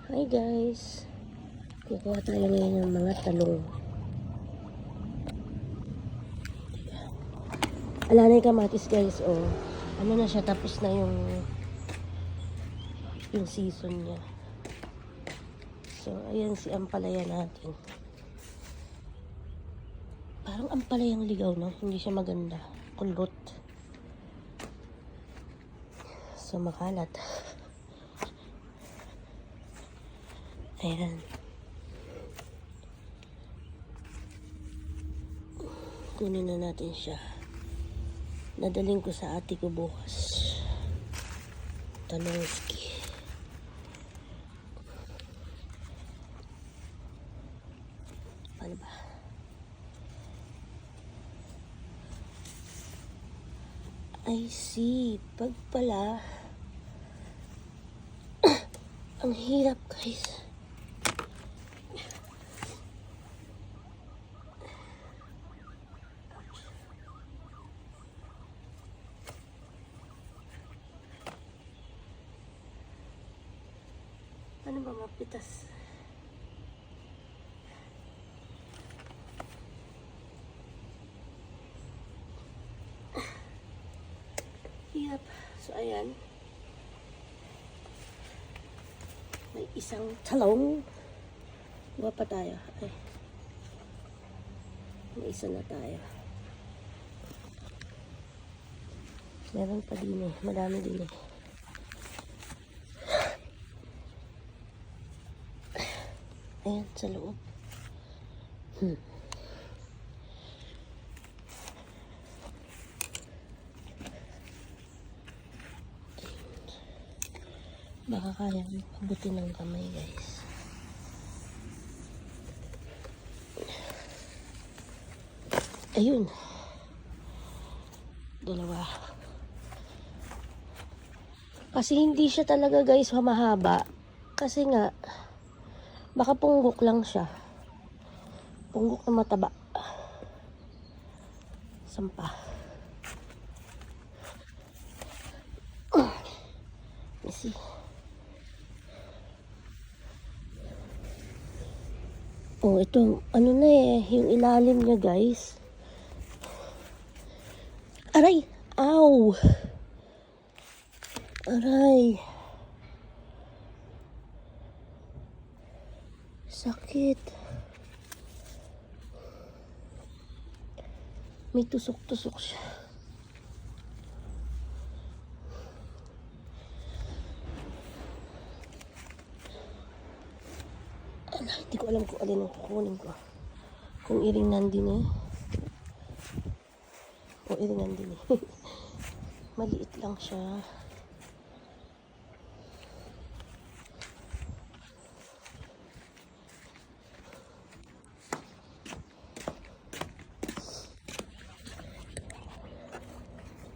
Hi guys, kukuha tayo ngayon ng mga talong. Alanay kamatis guys, oh. Ano na siya, tapos na yung season niya. So ayan si ampalaya natin. Parang ampalayang ligaw, no? Hindi siya maganda, kulot. So makalat. Ayan. Kunin na natin siya. Dadaling ko sa ate ko bukas. Talongski. Paano ba? I see. Pag pala, ang hirap guys. Ano ba mapitas? Hirap. So ayan. May isang talong. Buha pa tayo. Ay. May isa na tayo. Meron pa din eh. Madami din eh. Ayan, sa loob. Baka kaya pabutin ng kamay guys. Ayun. Dalawa. Kasi hindi siya talaga guys mahaba. Kasi nga baka punggok lang siya. Punggok na mataba. Sampa. See. Oh, ito, ano na eh, yung ilalim niya guys. Aray! Ow! Aray! Sakit. May tusok-tusok siya. Hindi ko alam kung alin ang kukunin ko. Kung iring nandun eh. O iring nandun eh. Maliit lang siya.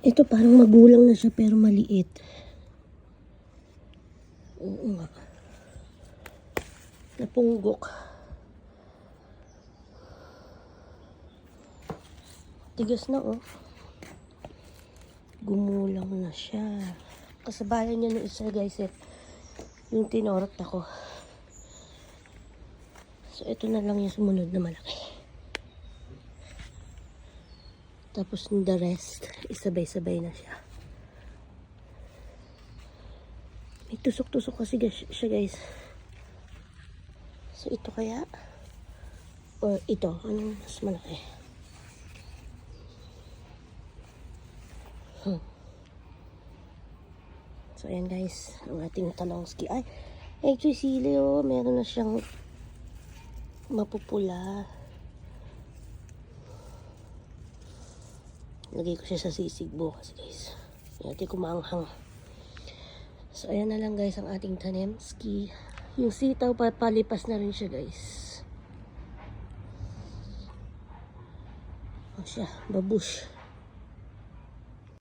Ito parang magulang na siya pero maliit. Oo nga. Napunggok. Tigas na oh. Gumulang na siya. Kasabayan niya ng isa guys eh. Yung tinorot ako. So ito na lang yung sumunod na malaki. Tapos the rest, isabay-sabay na siya. May tusok-tusok kasi siya guys. So ito kaya? Or ito? Anong mas malaki? So ayan guys, ang ating talongski. Ay, actually sili oh, meron na siyang mapupula. Lagay ko siya sa sisig bukas guys. Natin kumanghang. So ayan na lang guys ang ating tanemski. Yung sitaw papalipas na rin siya guys. O siya, babush.